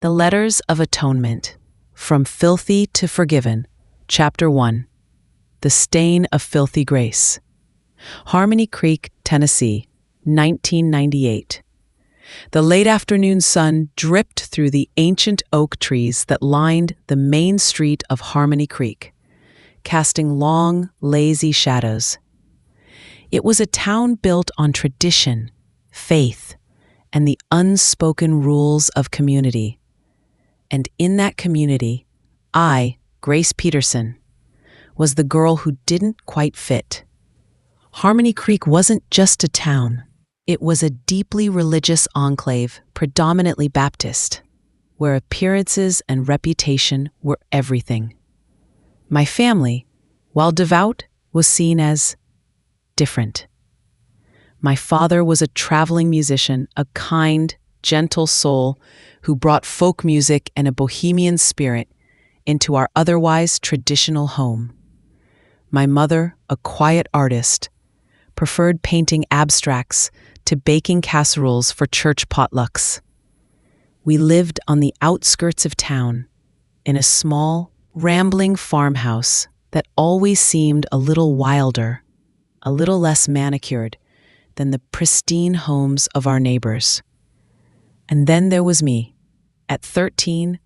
The Letters of Atonement, From Filthy to Forgiven, Chapter 1. The Stain of Filthy Grace. Harmony Creek, Tennessee, 1998. The late afternoon sun dripped through the ancient oak trees that lined the main street of Harmony Creek, casting long, lazy shadows. It was a town built on tradition, faith, and the unspoken rules of community. And in that community, I, Grace Peterson, was the girl who didn't quite fit. Harmony Creek wasn't just a town. It was a deeply religious enclave, predominantly Baptist, where appearances and reputation were everything. My family, while devout, was seen as different. My father was a traveling musician, a kind, gentle soul who brought folk music and a bohemian spirit into our otherwise traditional home. My mother, a quiet artist, preferred painting abstracts to baking casseroles for church potlucks. We lived on the outskirts of town, in a small, rambling farmhouse that always seemed a little wilder, a little less manicured than the pristine homes of our neighbors. And then there was me. At 13,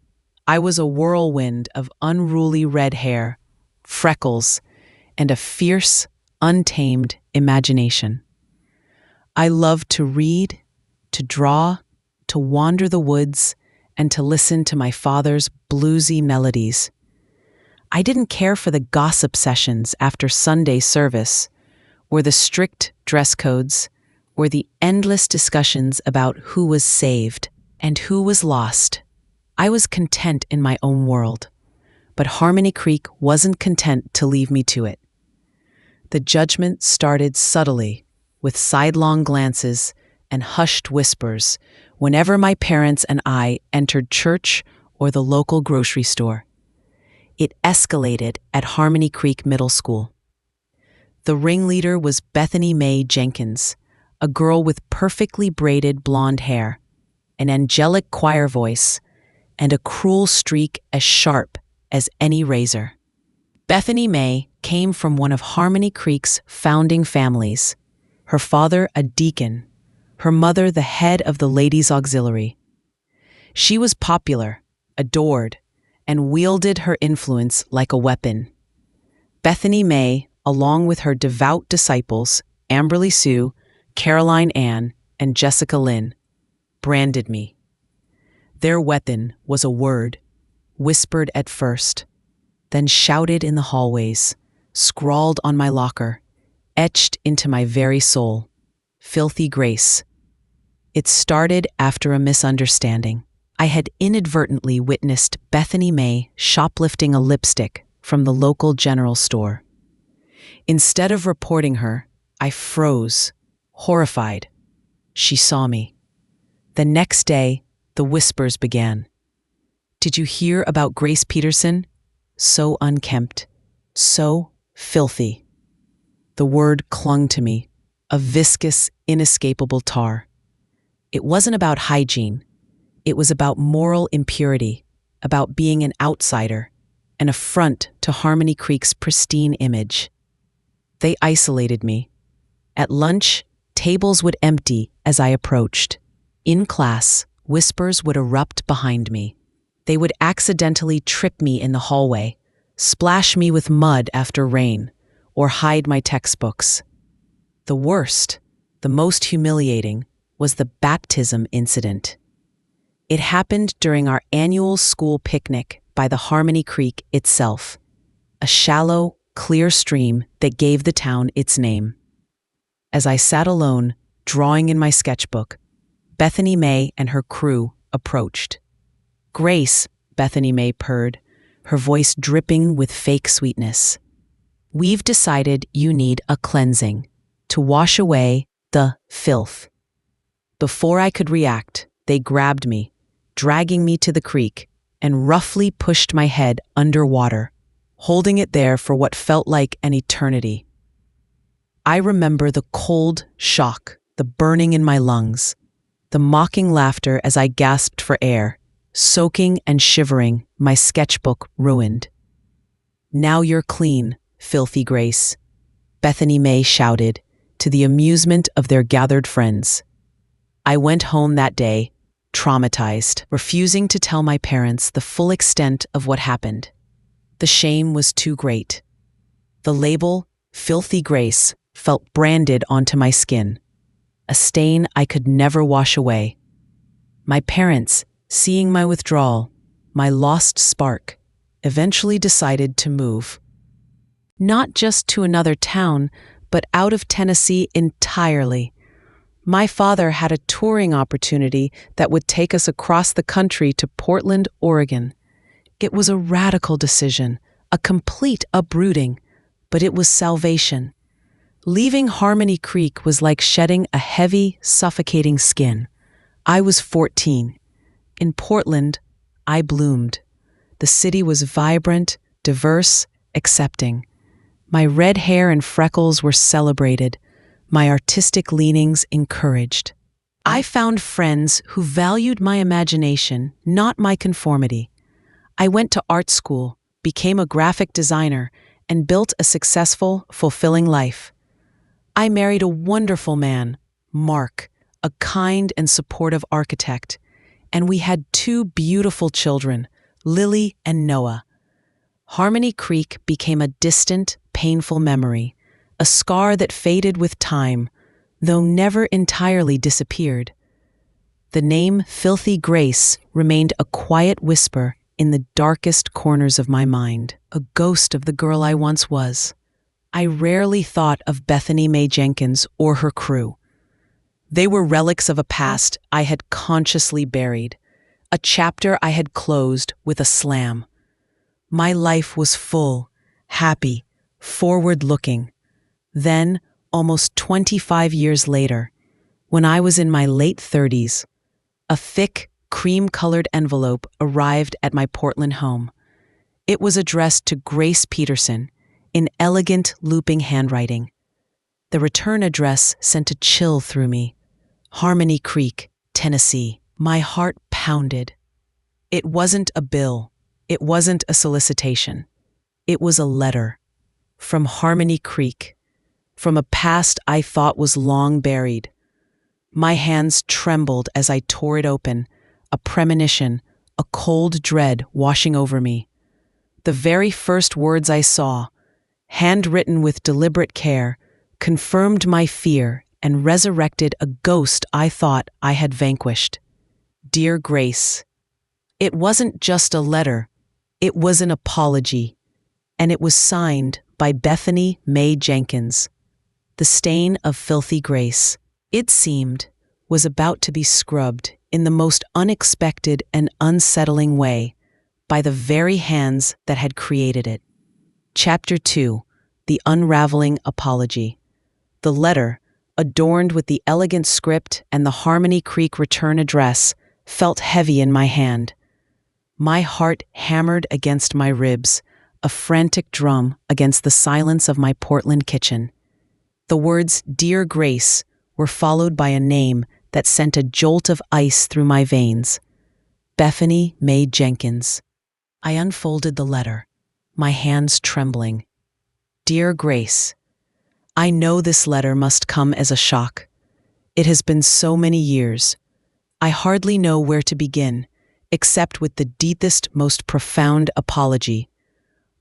I was a whirlwind of unruly red hair, freckles, and a fierce, untamed imagination. I loved to read, to draw, to wander the woods, and to listen to my father's bluesy melodies. I didn't care for the gossip sessions after Sunday service, or the strict dress codes, or the endless discussions about who was saved and who was lost. I was content in my own world, but Harmony Creek wasn't content to leave me to it. The judgment started subtly, with sidelong glances and hushed whispers whenever my parents and I entered church or the local grocery store. It escalated at Harmony Creek Middle School. The ringleader was Bethany Mae Jenkins, a girl with perfectly braided blonde hair, an angelic choir voice, and a cruel streak as sharp as any razor. Bethany Mae came from one of Harmony Creek's founding families, her father a deacon, her mother the head of the Ladies' Auxiliary. She was popular, adored, and wielded her influence like a weapon. Bethany Mae, along with her devout disciples, Amberley Sue, Caroline Ann, and Jessica Lynn, branded me. Their weapon was a word, whispered at first, then shouted in the hallways, scrawled on my locker, etched into my very soul: filthy grace. It started after a misunderstanding. I had inadvertently witnessed Bethany Mae shoplifting a lipstick from the local general store. Instead of reporting her, I froze, horrified. She saw me. The next day, the whispers began. Did you hear about Grace Peterson? So unkempt, so filthy. The word clung to me, a viscous, inescapable tar. It wasn't about hygiene. It was about moral impurity, about being an outsider, an affront to Harmony Creek's pristine image. They isolated me. At lunch, tables would empty as I approached. In class, whispers would erupt behind me. They would accidentally trip me in the hallway, splash me with mud after rain, or hide my textbooks. The worst, the most humiliating, was the baptism incident. It happened during our annual school picnic by the Harmony Creek itself, a shallow, clear stream that gave the town its name. As I sat alone, drawing in my sketchbook, Bethany Mae and her crew approached. "Grace," Bethany Mae purred, her voice dripping with fake sweetness. "We've decided you need a cleansing to wash away the filth." Before I could react, they grabbed me, dragging me to the creek, and roughly pushed my head underwater, holding it there for what felt like an eternity. I remember the cold shock, the burning in my lungs, the mocking laughter as I gasped for air, soaking and shivering, my sketchbook ruined. "Now you're clean, filthy Grace," Bethany Mae shouted, to the amusement of their gathered friends. I went home that day, traumatized, refusing to tell my parents the full extent of what happened. The shame was too great. The label, Filthy Grace, felt branded onto my skin, a stain I could never wash away. My parents, seeing my withdrawal, my lost spark, eventually decided to move. Not just to another town, but out of Tennessee entirely. My father had a touring opportunity that would take us across the country to Portland, Oregon. It was a radical decision, a complete uprooting, but it was salvation. Leaving Harmony Creek was like shedding a heavy, suffocating skin. I was 14. In Portland, I bloomed. The city was vibrant, diverse, accepting. My red hair and freckles were celebrated, my artistic leanings encouraged. I found friends who valued my imagination, not my conformity. I went to art school, became a graphic designer, and built a successful, fulfilling life. I married a wonderful man, Mark, a kind and supportive architect, and we had 2 beautiful children, Lily and Noah. Harmony Creek became a distant, painful memory, a scar that faded with time, though never entirely disappeared. The name Filthy Grace remained a quiet whisper in the darkest corners of my mind, a ghost of the girl I once was. I rarely thought of Bethany Mae Jenkins or her crew. They were relics of a past I had consciously buried, a chapter I had closed with a slam. My life was full, happy, forward-looking. Then, almost 25 years later, when I was in my late 30s, a thick, cream-colored envelope arrived at my Portland home. It was addressed to Grace Peterson in elegant, looping handwriting. The return address sent a chill through me. Harmony Creek, Tennessee. My heart pounded. It wasn't a bill. It wasn't a solicitation. It was a letter. From Harmony Creek. From a past I thought was long buried. My hands trembled as I tore it open, a premonition, a cold dread washing over me. The very first words I saw, handwritten with deliberate care, confirmed my fear and resurrected a ghost I thought I had vanquished. Dear Grace. It wasn't just a letter, it was an apology, and it was signed by Bethany Mae Jenkins. The stain of Filthy Grace, it seemed, was about to be scrubbed in the most unexpected and unsettling way by the very hands that had created it. Chapter 2, The Unraveling Apology. The letter, adorned with the elegant script and the Harmony Creek return address, felt heavy in my hand. My heart hammered against my ribs, a frantic drum against the silence of my Portland kitchen. The words, Dear Grace, were followed by a name that sent a jolt of ice through my veins. Bethany Mae Jenkins. I unfolded the letter, my hands trembling. Dear Grace, I know this letter must come as a shock. It has been so many years. I hardly know where to begin, except with the deepest, most profound apology.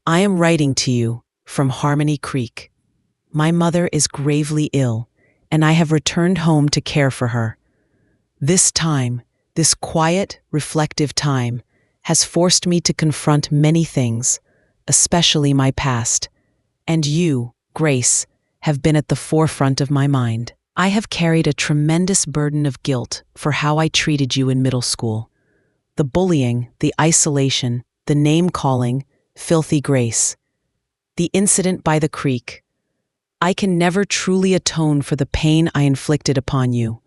I am writing to you from Harmony Creek. My mother is gravely ill, and I have returned home to care for her. This time, this quiet, reflective time, has forced me to confront many things, especially my past. And you, Grace, have been at the forefront of my mind. I have carried a tremendous burden of guilt for how I treated you in middle school. The bullying, the isolation, the name-calling, Filthy Grace. The incident by the creek. I can never truly atone for the pain I inflicted upon you.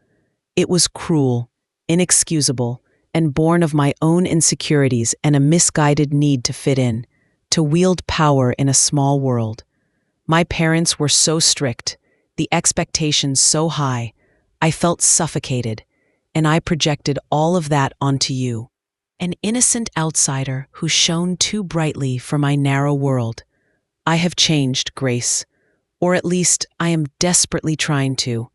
It was cruel, inexcusable, and born of my own insecurities and a misguided need to fit in, to wield power in a small world. My parents were so strict, the expectations so high, I felt suffocated, and I projected all of that onto you. an innocent outsider who shone too brightly for my narrow world. I have changed, Grace, or at least I am desperately trying to.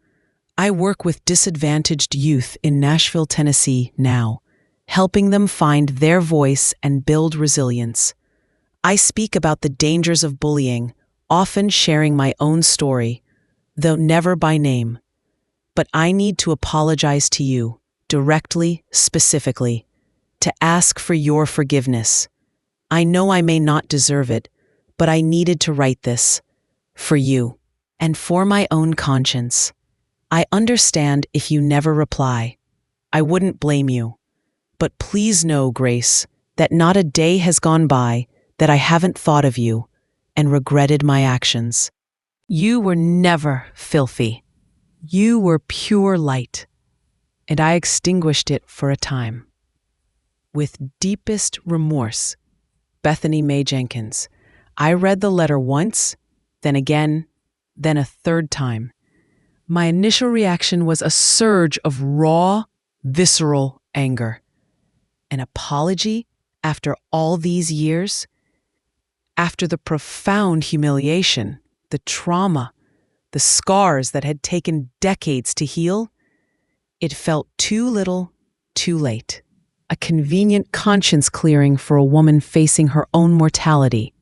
I work with disadvantaged youth in Nashville, Tennessee now, helping them find their voice and build resilience. I speak about the dangers of bullying, often sharing my own story, though never by name. But I need to apologize to you, directly, specifically, to ask for your forgiveness. I know I may not deserve it, but I needed to write this, for you, and for my own conscience. I understand if you never reply. I wouldn't blame you. But please know, Grace, that not a day has gone by that I haven't thought of you and regretted my actions. You were never filthy. You were pure light, and I extinguished it for a time. With deepest remorse, Bethany Mae Jenkins. I read the letter once, then again, then a third time. My initial reaction was a surge of raw, visceral anger. An apology after all these years? After the profound humiliation, the trauma, the scars that had taken decades to heal? It felt too little, too late. A convenient conscience clearing for a woman facing her own mortality,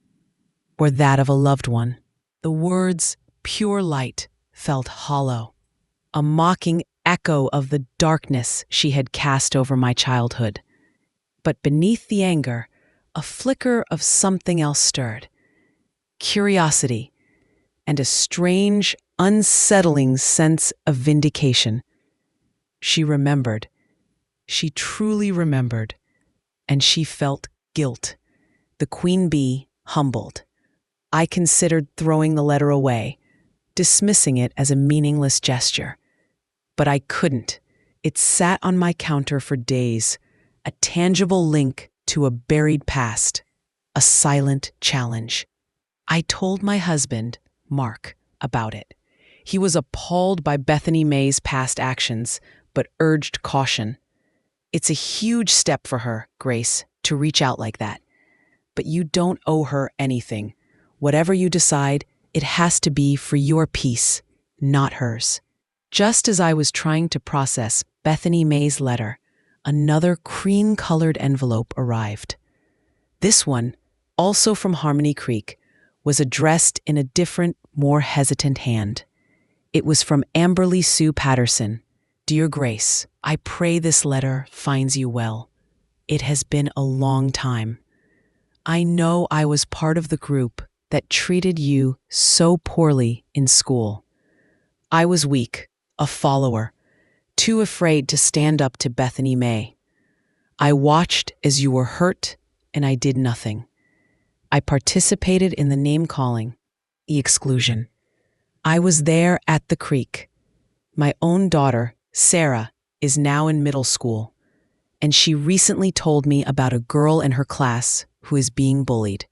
or that of a loved one. The words, pure light, felt hollow, a mocking echo of the darkness she had cast over my childhood. But beneath the anger, a flicker of something else stirred. Curiosity, and a strange, unsettling sense of vindication. She remembered. She truly remembered. And she felt guilt. The queen bee humbled. I considered throwing the letter away, dismissing it as a meaningless gesture. But I couldn't. It sat on my counter for days, a tangible link to a buried past, a silent challenge. I told my husband, Mark, about it. He was appalled by Bethany Mae's past actions, but urged caution. It's a huge step for her, Grace, to reach out like that. But you don't owe her anything. Whatever you decide, it has to be for your peace, not hers. Just as I was trying to process Bethany Mae's letter, another cream-colored envelope arrived. This one, also from Harmony Creek, was addressed in a different, more hesitant hand. It was from Amberley Sue Patterson. Dear Grace, I pray this letter finds you well. It has been a long time. I know I was part of the group that treated you so poorly in school. I was weak, a follower, too afraid to stand up to Bethany Mae. I watched as you were hurt, and I did nothing. I participated in the name-calling, the exclusion. I was there at the creek. My own daughter, Sarah, is now in middle school, and she recently told me about a girl in her class who is being bullied.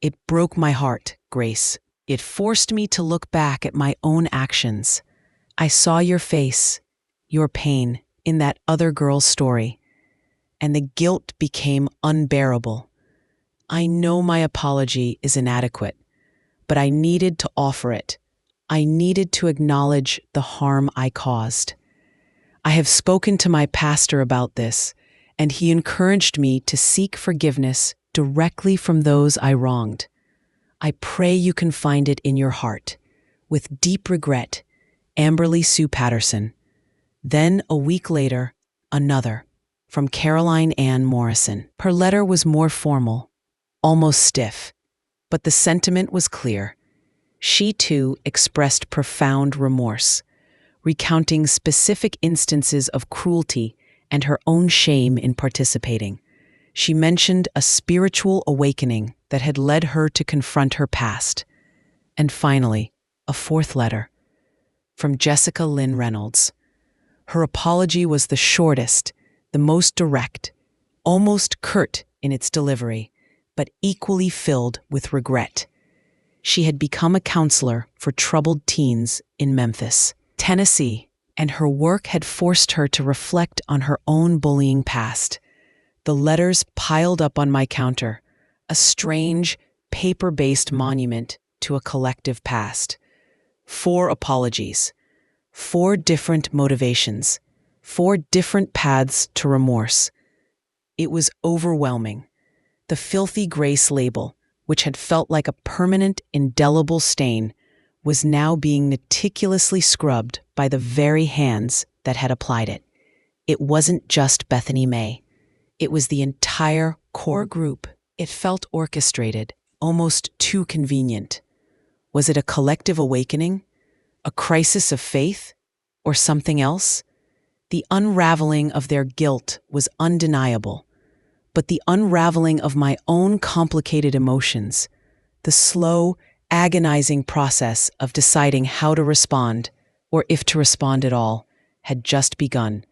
It broke my heart, Grace. It forced me to look back at my own actions. I saw your face, your pain, in that other girl's story, and the guilt became unbearable. I know my apology is inadequate, but I needed to offer it. I needed to acknowledge the harm I caused. I have spoken to my pastor about this, and he encouraged me to seek forgiveness directly from those I wronged. I pray you can find it in your heart. With deep regret, Amberley Sue Patterson. Then, a week later, another, from Caroline Ann Morrison. Her letter was more formal, almost stiff, but the sentiment was clear. She, too, expressed profound remorse, recounting specific instances of cruelty and her own shame in participating. She mentioned a spiritual awakening that had led her to confront her past. And finally, a fourth letter, from Jessica Lynn Reynolds. Her apology was the shortest, the most direct, almost curt in its delivery, but equally filled with regret. She had become a counselor for troubled teens in Memphis, Tennessee, and her work had forced her to reflect on her own bullying past, The letters piled up on my counter, a strange, paper-based monument to a collective past. 4 apologies, 4 different motivations, 4 different paths to remorse. It was overwhelming. The filthy Grace label, which had felt like a permanent, indelible stain, was now being meticulously scrubbed by the very hands that had applied it. It wasn't just Bethany Mae. It was the entire core group. It felt orchestrated, almost too convenient. Was it a collective awakening? A crisis of faith? Or something else? The unraveling of their guilt was undeniable, but the unraveling of my own complicated emotions, the slow, agonizing process of deciding how to respond, or if to respond at all, had just begun.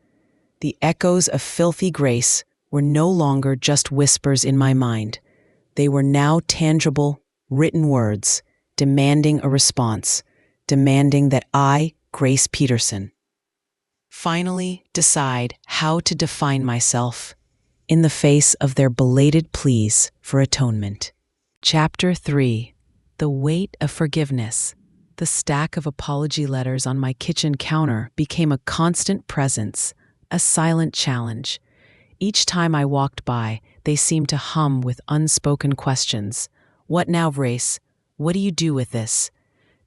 The echoes of filthy Grace were no longer just whispers in my mind. They were now tangible, written words, demanding a response, demanding that I, Grace Peterson, finally decide how to define myself in the face of their belated pleas for atonement. Chapter 3. The Weight of Forgiveness. The stack of apology letters on my kitchen counter became a constant presence, a silent challenge. Each time I walked by, they seemed to hum with unspoken questions. What now, Grace? What do you do with this?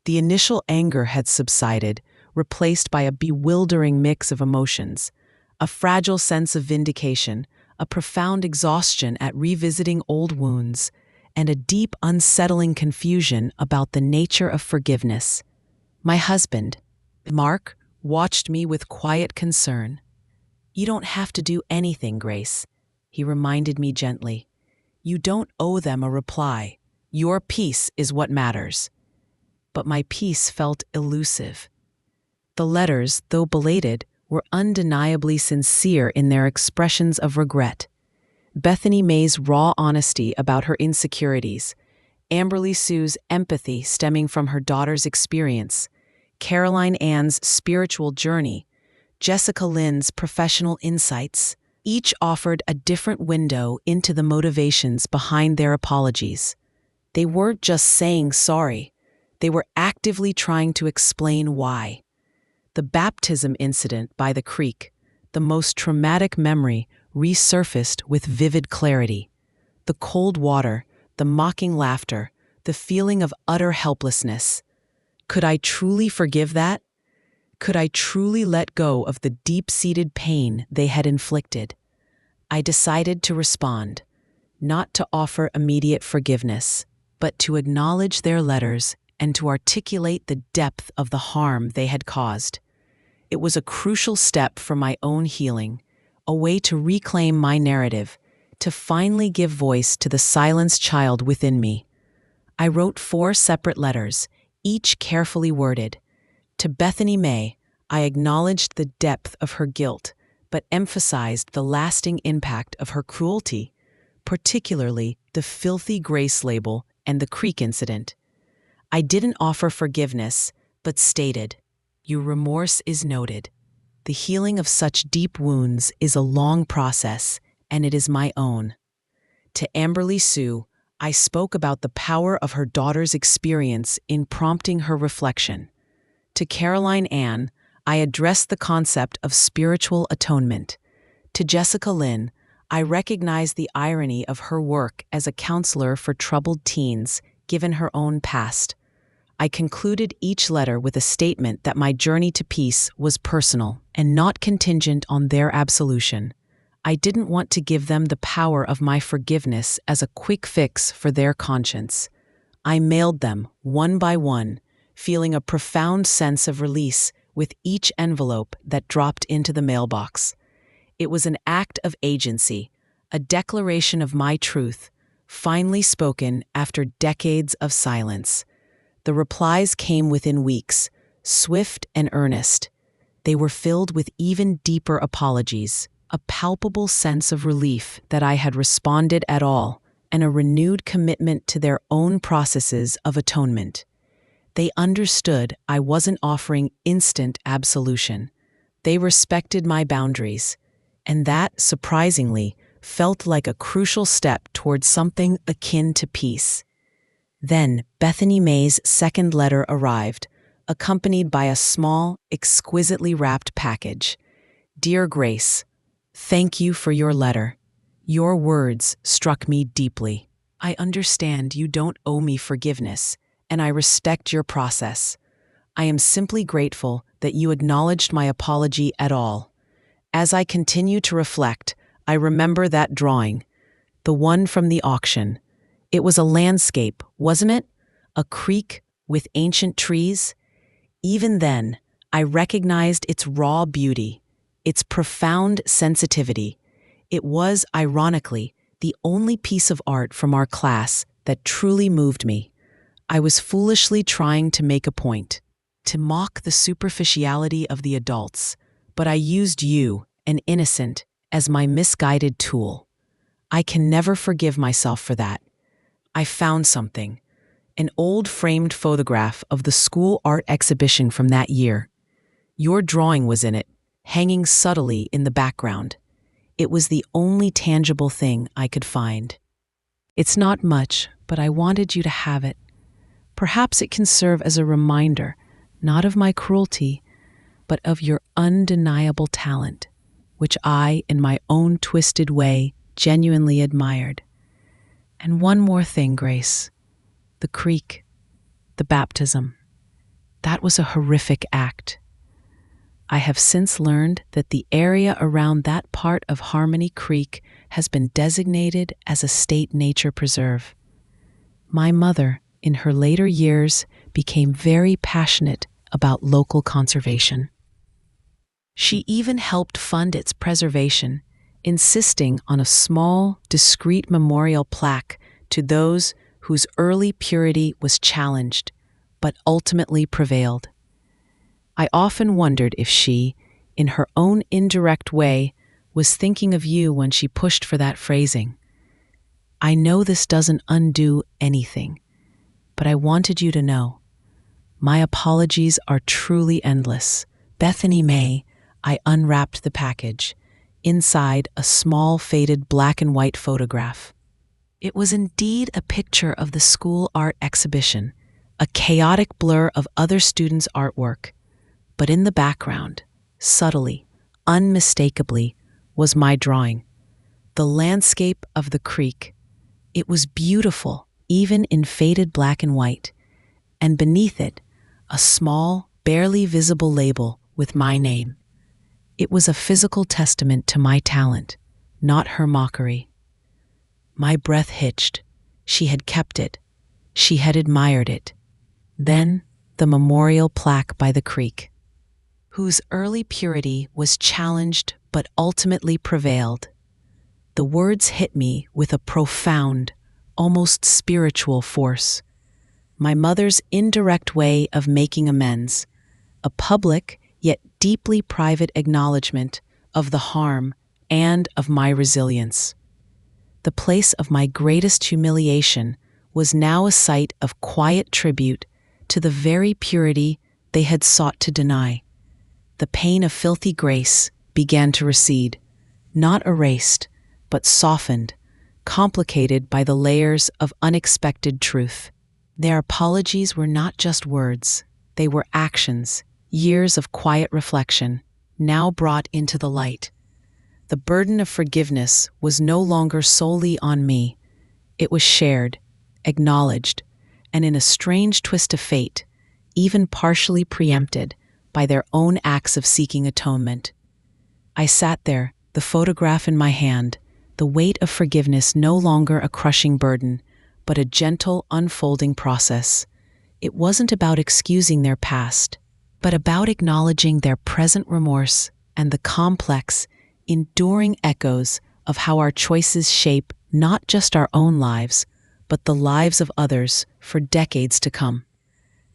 The initial anger had subsided, replaced by a bewildering mix of emotions, a fragile sense of vindication, a profound exhaustion at revisiting old wounds, and a deep, unsettling confusion about the nature of forgiveness. My husband, Mark, watched me with quiet concern. "You don't have to do anything, Grace," he reminded me gently. "You don't owe them a reply. Your peace is what matters." But my peace felt elusive. The letters, though belated, were undeniably sincere in their expressions of regret. Bethany Mae's raw honesty about her insecurities, Amberley Sue's empathy stemming from her daughter's experience, Caroline Ann's spiritual journey, Jessica Lynn's professional insights, each offered a different window into the motivations behind their apologies. They weren't just saying sorry, they were actively trying to explain why. The baptism incident by the creek, the most traumatic memory, resurfaced with vivid clarity. The cold water, the mocking laughter, the feeling of utter helplessness. Could I truly forgive that? Could I truly let go of the deep-seated pain they had inflicted? I decided to respond, not to offer immediate forgiveness, but to acknowledge their letters and to articulate the depth of the harm they had caused. It was a crucial step for my own healing, a way to reclaim my narrative, to finally give voice to the silenced child within me. I wrote 4 separate letters, each carefully worded. To Bethany Mae, I acknowledged the depth of her guilt, but emphasized the lasting impact of her cruelty, particularly the filthy Grace label and the creek incident. I didn't offer forgiveness, but stated, "Your remorse is noted. The healing of such deep wounds is a long process, and it is my own." To Amberley Sue, I spoke about the power of her daughter's experience in prompting her reflection. To Caroline Ann, I addressed the concept of spiritual atonement. To Jessica Lynn, I recognized the irony of her work as a counselor for troubled teens, given her own past. I concluded each letter with a statement that my journey to peace was personal and not contingent on their absolution. I didn't want to give them the power of my forgiveness as a quick fix for their conscience. I mailed them, one by one, feeling a profound sense of release with each envelope that dropped into the mailbox. It was an act of agency, a declaration of my truth, finally spoken after decades of silence. The replies came within weeks, swift and earnest. They were filled with even deeper apologies, a palpable sense of relief that I had responded at all, and a renewed commitment to their own processes of atonement. They understood I wasn't offering instant absolution. They respected my boundaries, and that, surprisingly, felt like a crucial step towards something akin to peace. Then Bethany Mae's second letter arrived, accompanied by a small, exquisitely wrapped package. Dear Grace, thank you for your letter. Your words struck me deeply. I understand you don't owe me forgiveness, and I respect your process. I am simply grateful that you acknowledged my apology at all. As I continue to reflect, I remember that drawing, the one from the auction. It was a landscape, wasn't it? A creek with ancient trees. Even then, I recognized its raw beauty, its profound sensitivity. It was, ironically, the only piece of art from our class that truly moved me. I was foolishly trying to make a point, to mock the superficiality of the adults, but I used you, an innocent, as my misguided tool. I can never forgive myself for that. I found something, an old framed photograph of the school art exhibition from that year. Your drawing was in it, hanging subtly in the background. It was the only tangible thing I could find. It's not much, but I wanted you to have it. Perhaps it can serve as a reminder, not of my cruelty, but of your undeniable talent, which I, in my own twisted way, genuinely admired. And one more thing, Grace. The creek, the baptism. That was a horrific act. I have since learned that the area around that part of Harmony Creek has been designated as a state nature preserve. My mother, in her later years, became very passionate about local conservation. She even helped fund its preservation, insisting on a small, discreet memorial plaque to those whose early purity was challenged, but ultimately prevailed. I often wondered if she, in her own indirect way, was thinking of you when she pushed for that phrasing. I know this doesn't undo anything, but I wanted you to know. My apologies are truly endless. Bethany Mae, I unwrapped the package. Inside, a small, faded black and white photograph. It was indeed a picture of the school art exhibition, a chaotic blur of other students' artwork. But in the background, subtly, unmistakably, was my drawing. The landscape of the creek. It was beautiful, even in faded black and white. And beneath it, a small, barely visible label with my name. It was a physical testament to my talent, not her mockery. My breath hitched. She had kept it. She had admired it. Then, the memorial plaque by the creek, whose early purity was challenged but ultimately prevailed. The words hit me with a profound, almost spiritual force. My mother's indirect way of making amends, a public yet deeply private acknowledgement of the harm and of my resilience. The place of my greatest humiliation was now a site of quiet tribute to the very purity they had sought to deny. The pain of filthy Grace began to recede, not erased, but softened, complicated by the layers of unexpected truth. Their apologies were not just words, they were actions, years of quiet reflection, now brought into the light. The burden of forgiveness was no longer solely on me. It was shared, acknowledged, and in a strange twist of fate, even partially preempted by their own acts of seeking atonement. I sat there, the photograph in my hand, the weight of forgiveness no longer a crushing burden, but a gentle, unfolding process. It wasn't about excusing their past, but about acknowledging their present remorse and the complex, enduring echoes of how our choices shape not just our own lives, but the lives of others for decades to come.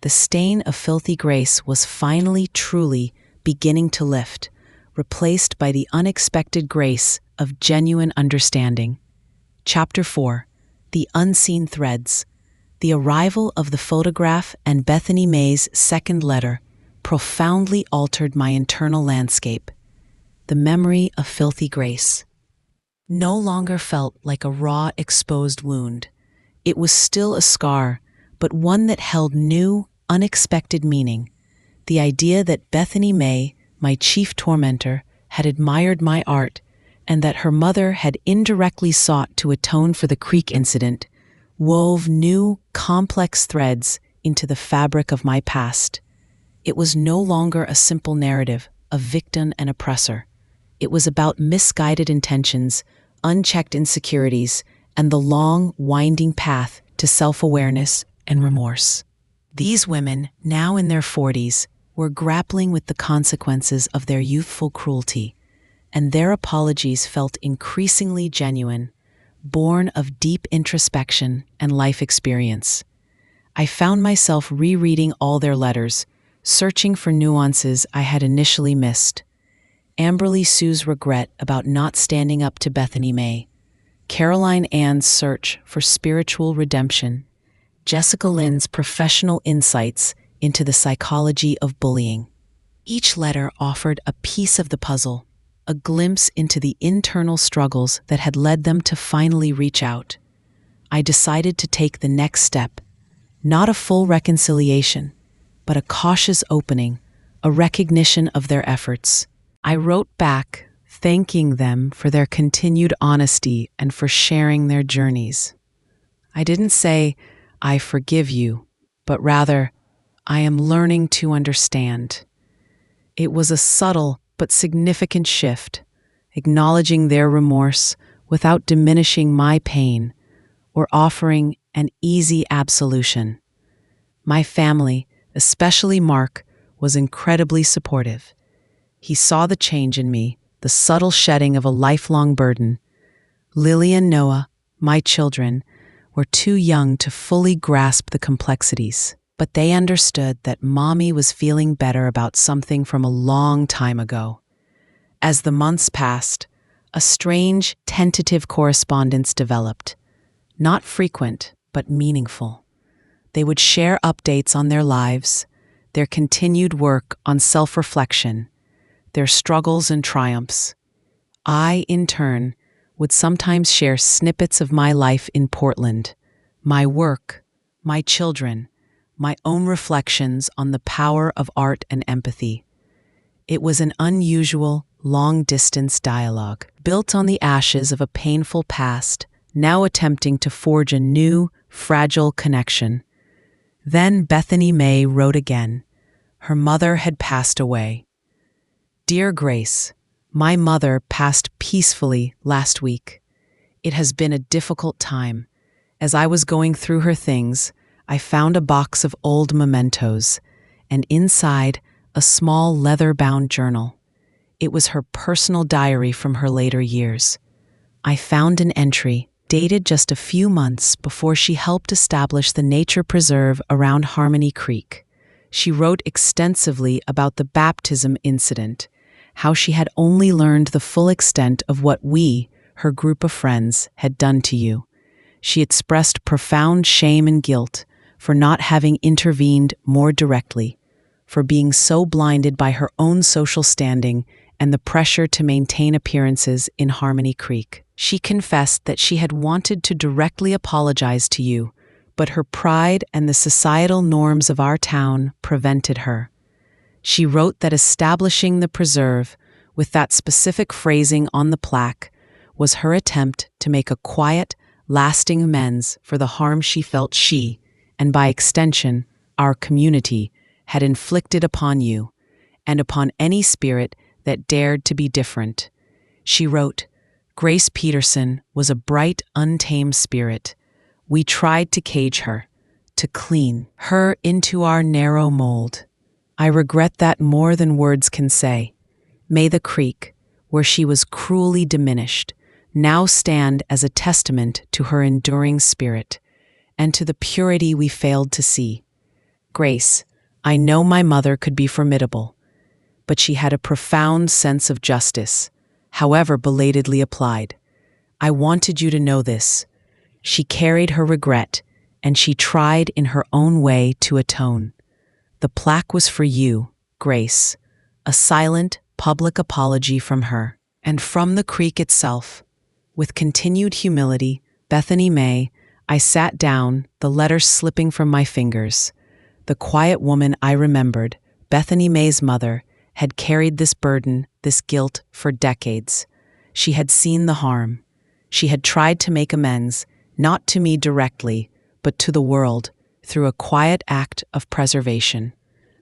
The stain of filthy Grace was finally, truly beginning to lift, replaced by the unexpected grace of genuine understanding. Chapter 4. The Unseen Threads. The arrival of the photograph and Bethany Mae's second letter profoundly altered my internal landscape. The memory of filthy Grace. no longer felt like a raw, exposed wound. It was still a scar, but one that held new, unexpected meaning. The idea that Bethany Mae, my chief tormentor, had admired my art, and that her mother had indirectly sought to atone for the creek incident, wove new, complex threads into the fabric of my past. It was no longer a simple narrative of victim and oppressor. It was about misguided intentions, unchecked insecurities, and the long, winding path to self-awareness and remorse. These women, now in their 40s, were grappling with the consequences of their youthful cruelty, and their apologies felt increasingly genuine, born of deep introspection and life experience. I found myself rereading all their letters, searching for nuances I had initially missed. Amberley Sue's regret about not standing up to Bethany Mae, Caroline Ann's search for spiritual redemption, Jessica Lynn's professional insights into the psychology of bullying. Each letter offered a piece of the puzzle, a glimpse into the internal struggles that had led them to finally reach out. I decided to take the next step, not a full reconciliation, but a cautious opening, a recognition of their efforts. I wrote back, thanking them for their continued honesty and for sharing their journeys. I didn't say, "I forgive you," but rather, "I am learning to understand." It was a subtle but significant shift, acknowledging their remorse without diminishing my pain or offering an easy absolution. My family, especially Mark, was incredibly supportive. He saw the change in me, the subtle shedding of a lifelong burden. Lily and Noah, my children, were too young to fully grasp the complexities, but they understood that Mommy was feeling better about something from a long time ago. As the months passed, a strange, tentative correspondence developed. Not frequent, but meaningful. They would share updates on their lives, their continued work on self-reflection, their struggles and triumphs. I, in turn, would sometimes share snippets of my life in Portland, my work, my children, my own reflections on the power of art and empathy. It was an unusual, long-distance dialogue, built on the ashes of a painful past, now attempting to forge a new, fragile connection. Then Bethany Mae wrote again. Her mother had passed away. "Dear Grace, my mother passed peacefully last week. It has been a difficult time. As I was going through her things, I found a box of old mementos, and inside, a small leather-bound journal. It was her personal diary from her later years. I found an entry, dated just a few months before she helped establish the nature preserve around Harmony Creek. She wrote extensively about the baptism incident, how she had only learned the full extent of what we, her group of friends, had done to you. She expressed profound shame and guilt for not having intervened more directly, for being so blinded by her own social standing and the pressure to maintain appearances in Harmony Creek. She confessed that she had wanted to directly apologize to you, but her pride and the societal norms of our town prevented her. She wrote that establishing the preserve, with that specific phrasing on the plaque, was her attempt to make a quiet, lasting amends for the harm she felt she, and by extension, our community, had inflicted upon you, and upon any spirit that dared to be different. She wrote, "Grace Peterson was a bright, untamed spirit. We tried to cage her, to clean her into our narrow mold. I regret that more than words can say. May the creek, where she was cruelly diminished, now stand as a testament to her enduring spirit, and to the purity we failed to see. Grace, I know my mother could be formidable, but she had a profound sense of justice, however belatedly applied. I wanted you to know this. She carried her regret, and she tried in her own way to atone. The plaque was for you, Grace, a silent, public apology from her, and from the creek itself. With continued humility, Bethany Mae, I sat down, the letter slipping from my fingers. The quiet woman I remembered, Bethany Mae's mother, had carried this burden, this guilt, for decades. She had seen the harm. She had tried to make amends, not to me directly, but to the world, through a quiet act of preservation.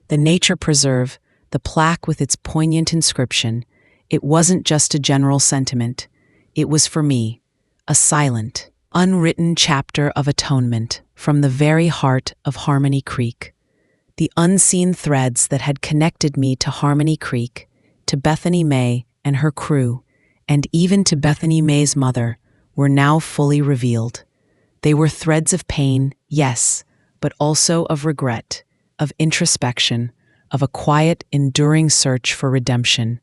The nature preserve, the plaque with its poignant inscription, it wasn't just a general sentiment. It was for me, a silent, unwritten chapter of atonement from the very heart of Harmony Creek. The unseen threads that had connected me to Harmony Creek, to Bethany Mae and her crew, and even to Bethany Mae's mother, were now fully revealed. They were threads of pain, yes, but also of regret, of introspection, of a quiet, enduring search for redemption.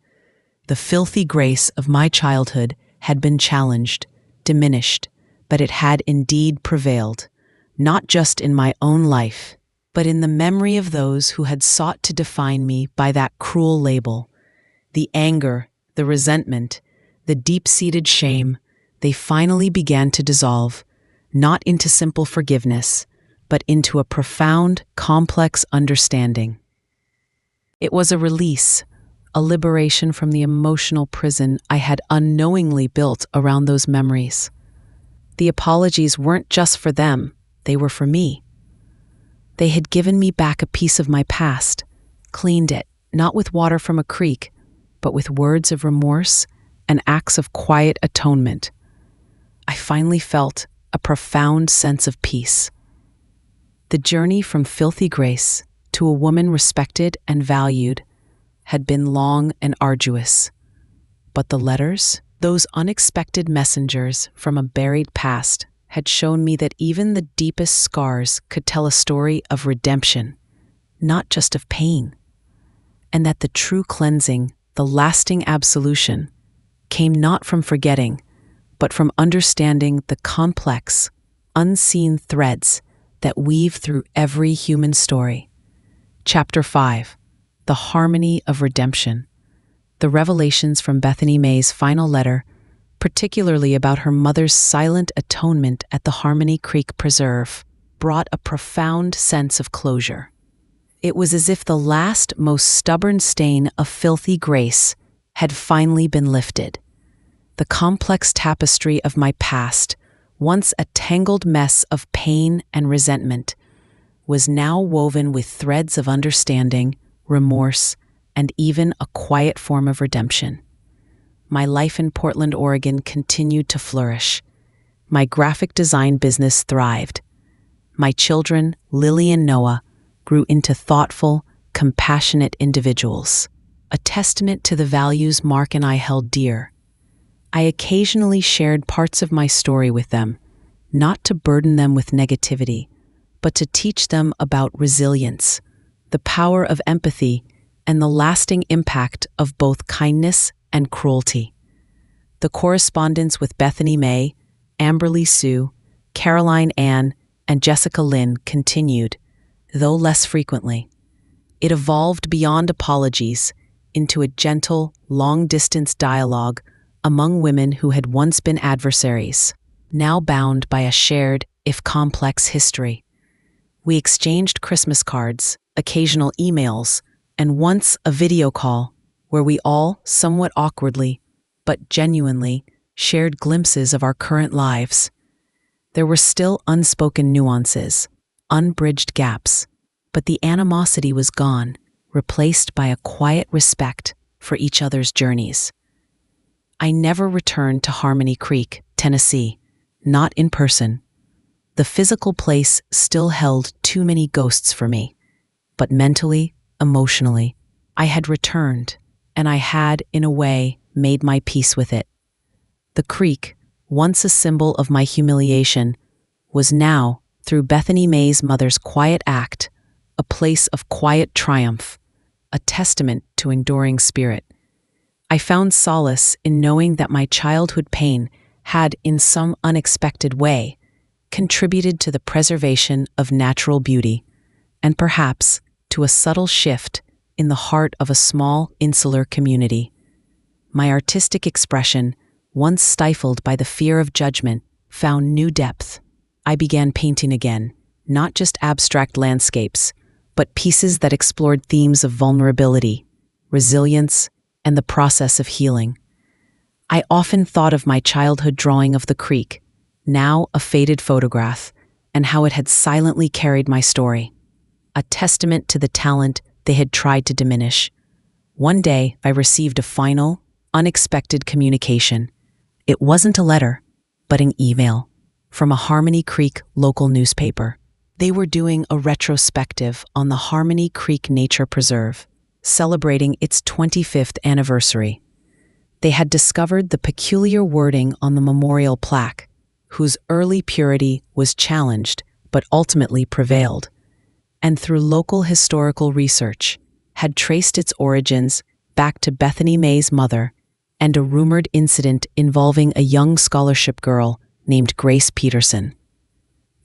The filthy grace of my childhood had been challenged, diminished, but it had indeed prevailed, not just in my own life, but in the memory of those who had sought to define me by that cruel label. The anger, the resentment, the deep-seated shame, they finally began to dissolve, not into simple forgiveness, but into a profound, complex understanding. It was a release, a liberation from the emotional prison I had unknowingly built around those memories. The apologies weren't just for them, they were for me. They had given me back a piece of my past, cleaned it, not with water from a creek, but with words of remorse and acts of quiet atonement. I finally felt a profound sense of peace. The journey from filthy grace to a woman respected and valued had been long and arduous. But the letters, those unexpected messengers from a buried past, had shown me that even the deepest scars could tell a story of redemption, not just of pain, and that the true cleansing, the lasting absolution, came not from forgetting, but from understanding the complex, unseen threads that weave through every human story. Chapter 5. The Harmony of Redemption. The revelations from Bethany Mae's final letter, particularly about her mother's silent atonement at the Harmony Creek Preserve, brought a profound sense of closure. It was as if the last, most stubborn stain of filthy grace had finally been lifted. The complex tapestry of my past, once a tangled mess of pain and resentment, was now woven with threads of understanding, remorse, and even a quiet form of redemption. My life in Portland, Oregon continued to flourish. My graphic design business thrived. My children, Lily and Noah, grew into thoughtful, compassionate individuals, a testament to the values Mark and I held dear. I occasionally shared parts of my story with them, not to burden them with negativity, but to teach them about resilience, the power of empathy, and the lasting impact of both kindness and cruelty. The correspondence with Bethany Mae, Amberley Sue, Caroline Ann, and Jessica Lynn continued, though less frequently. It evolved beyond apologies into a gentle, long-distance dialogue among women who had once been adversaries, now bound by a shared, if complex, history. We exchanged Christmas cards, occasional emails, and once a video call where we all, somewhat awkwardly, but genuinely, shared glimpses of our current lives. There were still unspoken nuances, unbridged gaps, but the animosity was gone, replaced by a quiet respect for each other's journeys. I never returned to Harmony Creek, Tennessee, not in person. The physical place still held too many ghosts for me, but mentally, emotionally, I had returned, and I had, in a way, made my peace with it. The creek, once a symbol of my humiliation, was now, through Bethany Mae's mother's quiet act, a place of quiet triumph, a testament to enduring spirit. I found solace in knowing that my childhood pain had, in some unexpected way, contributed to the preservation of natural beauty, and perhaps to a subtle shift in the heart of a small, insular community. My artistic expression, once stifled by the fear of judgment, found new depth. I began painting again, not just abstract landscapes, but pieces that explored themes of vulnerability, resilience, and the process of healing. I often thought of my childhood drawing of the creek, now a faded photograph, and how it had silently carried my story, a testament to the talent they had tried to diminish. One day, I received a final, unexpected communication. It wasn't a letter, but an email from a Harmony Creek local newspaper. They were doing a retrospective on the Harmony Creek Nature Preserve, celebrating its 25th anniversary. They had discovered the peculiar wording on the memorial plaque, whose early purity was challenged but ultimately prevailed, and through local historical research, had traced its origins back to Bethany Mae's mother and a rumored incident involving a young scholarship girl named Grace Peterson.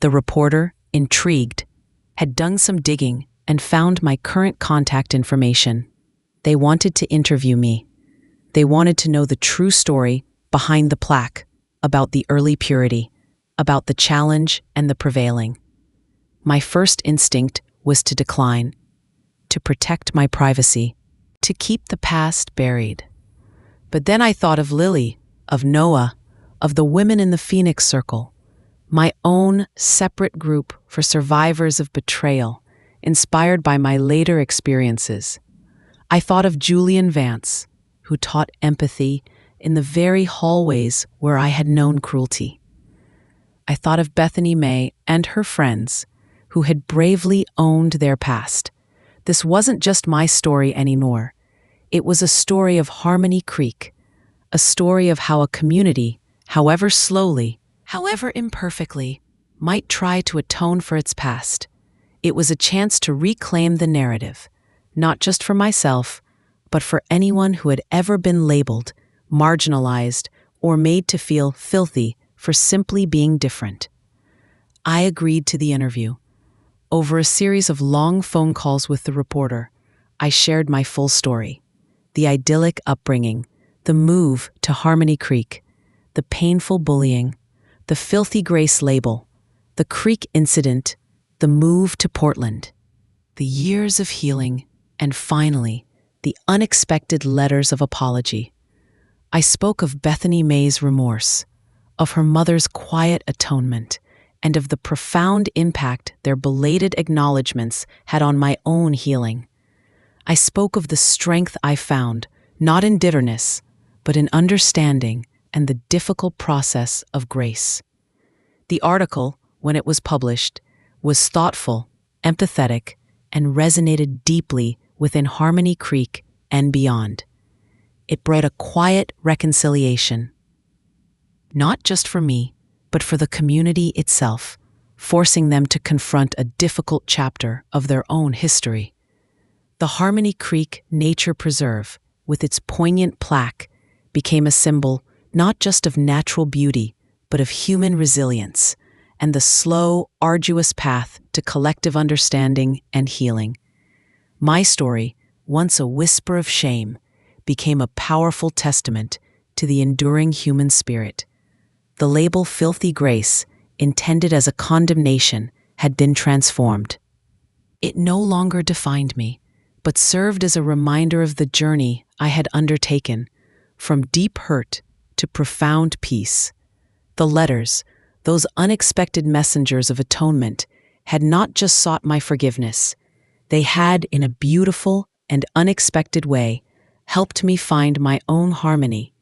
The reporter, intrigued, had done some digging and found my current contact information. They wanted to interview me. They wanted to know the true story behind the plaque, about the early purity, about the challenge and the prevailing. My first instinct was to decline, to protect my privacy, to keep the past buried. But then I thought of Lily, of Noah, of the women in the Phoenix Circle, my own separate group for survivors of betrayal, inspired by my later experiences. I thought of Julian Vance, who taught empathy in the very hallways where I had known cruelty. I thought of Bethany Mae and her friends, who had bravely owned their past. This wasn't just my story anymore. It was a story of Harmony Creek, a story of how a community, however slowly, however imperfectly, might try to atone for its past. It was a chance to reclaim the narrative, not just for myself, but for anyone who had ever been labeled, marginalized, or made to feel filthy for simply being different. I agreed to the interview. Over a series of long phone calls with the reporter, I shared my full story. The idyllic upbringing, the move to Harmony Creek, the painful bullying, the filthy Grace label, the creek incident, the move to Portland, the years of healing, and finally, the unexpected letters of apology. I spoke of Bethany Mae's remorse, of her mother's quiet atonement, and of the profound impact their belated acknowledgments had on my own healing. I spoke of the strength I found, not in bitterness, but in understanding and the difficult process of grace. The article, when it was published, was thoughtful, empathetic, and resonated deeply within Harmony Creek and beyond. It brought a quiet reconciliation, not just for me, but for the community itself, forcing them to confront a difficult chapter of their own history. The Harmony Creek Nature Preserve, with its poignant plaque, became a symbol not just of natural beauty, but of human resilience and the slow, arduous path to collective understanding and healing. My story, once a whisper of shame, became a powerful testament to the enduring human spirit. The label Filthy Grace, intended as a condemnation, had been transformed. It no longer defined me, but served as a reminder of the journey I had undertaken, from deep hurt to profound peace. The letters, those unexpected messengers of atonement, had not just sought my forgiveness. They had, in a beautiful and unexpected way, helped me find my own harmony,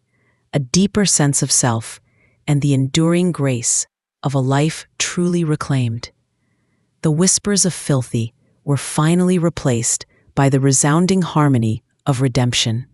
a deeper sense of self, and the enduring grace of a life truly reclaimed. The whispers of filthy were finally replaced by the resounding harmony of redemption.